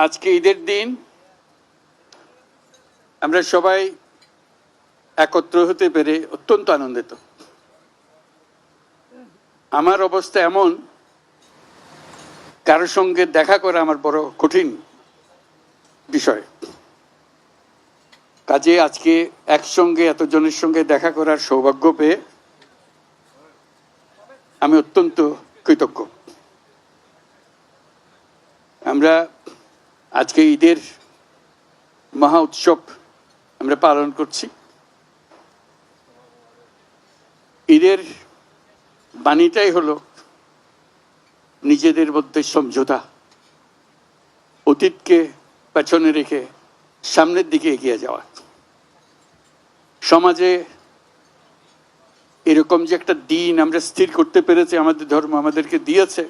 আজকে ঈদের দিন আমরা সবাই একত্র হতে পেরে অত্যন্ত আনন্দিত। আমার অবস্থা এমন, কারোর সঙ্গে দেখা করা আমার বড় কঠিন বিষয়। কাজে আজকে একসঙ্গে এতজনের সঙ্গে দেখা করার সৌভাগ্য পেয়ে আমি অত্যন্ত কৃতজ্ঞ। আমরা আজকে ঈদের মহা উৎসব আমরা পালন করছি। ঈদের বাণীটাই হলো নিজেদের মধ্যে সমঝোতা, অতীতকে পেছনে রেখে সামনের দিকে এগিয়ে যাওয়া। সমাজে এরকম যে একটা দিন আমরা স্থির করতে পেরেছি, আমাদের ধর্ম আমাদেরকে দিয়েছে,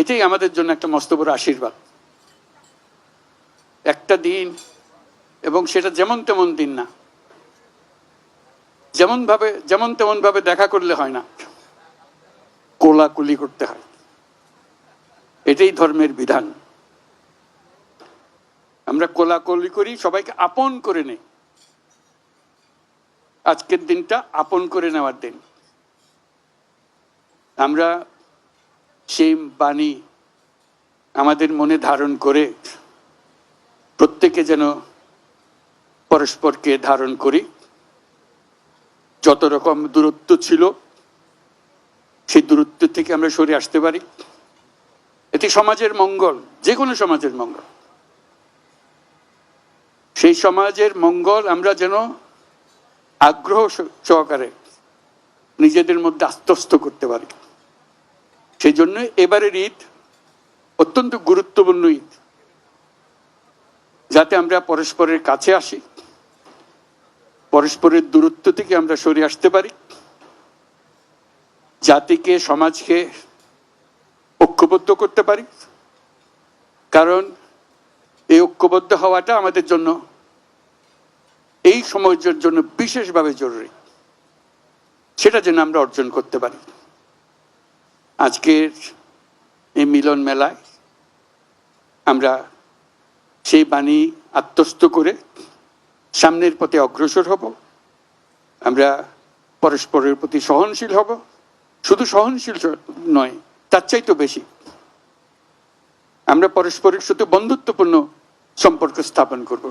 এটাই আমাদের জন্য একটা মস্ত বড় আশীর্বাদ। একটা দিন, এবং সেটা যেমন তেমন দিন না, যেমন তেমন ভাবে দেখা করলে হয় না, কোলাকুলি করতে হয়। এটাই ধর্মের বিধান। আমরা কোলাকুলি করি, সবাইকে আপন করে নেই। আজকের দিনটা আপন করে নেওয়ার দিন। আমরা সেই বাণী আমাদের মনে ধারণ করে প্রত্যেকে যেন পরস্পরকে ধারণ করি। যত রকম দূরত্ব ছিল সেই দূরত্ব থেকে আমরা সরে আসতে পারি। এটি সমাজের মঙ্গল, যে কোনো সমাজের মঙ্গল। সেই সমাজের মঙ্গল আমরা যেন আগ্রহ সহকারে নিজেদের মধ্যে আত্মস্থ করতে পারি। সেই জন্য এবারের ঈদ অত্যন্ত গুরুত্বপূর্ণ ঈদ, যাতে আমরা পরস্পরের কাছে আসি, পরস্পরের দূরত্ব থেকে আমরা সরে আসতে পারি, জাতিকে সমাজকে ঐক্যবদ্ধ করতে পারি। কারণ এই ঐক্যবদ্ধ হওয়াটা আমাদের জন্য এই সময়ের জন্য বিশেষভাবে জরুরি। সেটা যেন আমরা অর্জন করতে পারি। আজকের এই মিলন মেলায় আমরা সেই বাণী আত্মস্থ করে সামনের পথে অগ্রসর হব। আমরা পরস্পরের প্রতি সহনশীল হব। শুধু সহনশীল নয়, তার চাইতে বেশি আমরা পরস্পরের সাথে বন্ধুত্বপূর্ণ সম্পর্ক স্থাপন করব।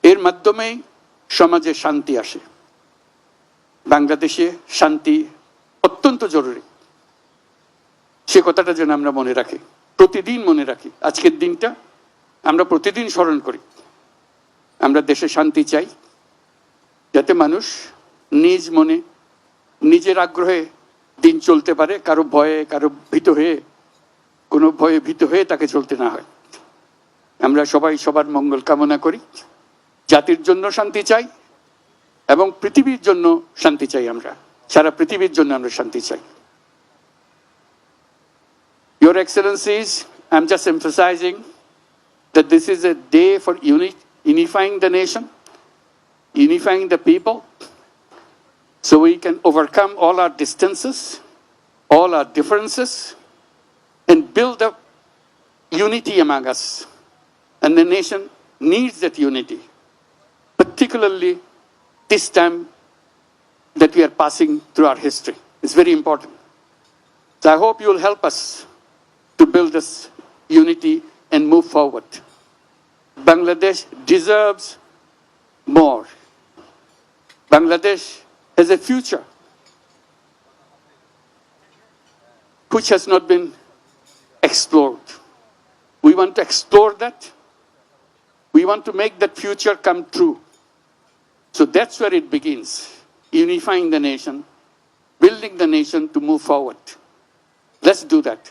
এর মাধ্যমেই সমাজে শান্তি আসে। বাংলাদেশে শান্তি অত্যন্ত জরুরি। সে কথাটা যেন আমরা মনে রাখি, প্রতিদিন মনে রাখি। আজকের দিনটা আমরা প্রতিদিন স্মরণ করি। আমরা দেশে শান্তি চাই, যাতে মানুষ নিজ মনে নিজের আগ্রহে দিন চলতে পারে, কারো ভয়ে কোনো ভয়ে ভীত হয়ে তাকে চলতে না হয়। আমরা সবাই সবার মঙ্গল কামনা করি। জাতির জন্য শান্তি চাই এবং পৃথিবীর জন্য শান্তি চাই। আমরা সারা পৃথিবীর জন্য আমরা শান্তি চাই। Your Excellencies, I'm just emphasizing that this is a day for unifying the nation, unifying the people, so we can overcome all our distances, all our differences, and build up unity among us. And the nation needs that unity, particularly this time that we are passing through our history. It's very important. So I hope you will help us to build this unity and move forward. Bangladesh deserves more. Bangladesh has a future which has not been explored. We want to explore that. We want to make that future come true. So that's where it begins, unifying the nation, building the nation to move forward. Let's do that.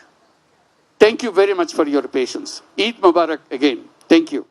Thank you very much for your patience. Eid Mubarak again. Thank you.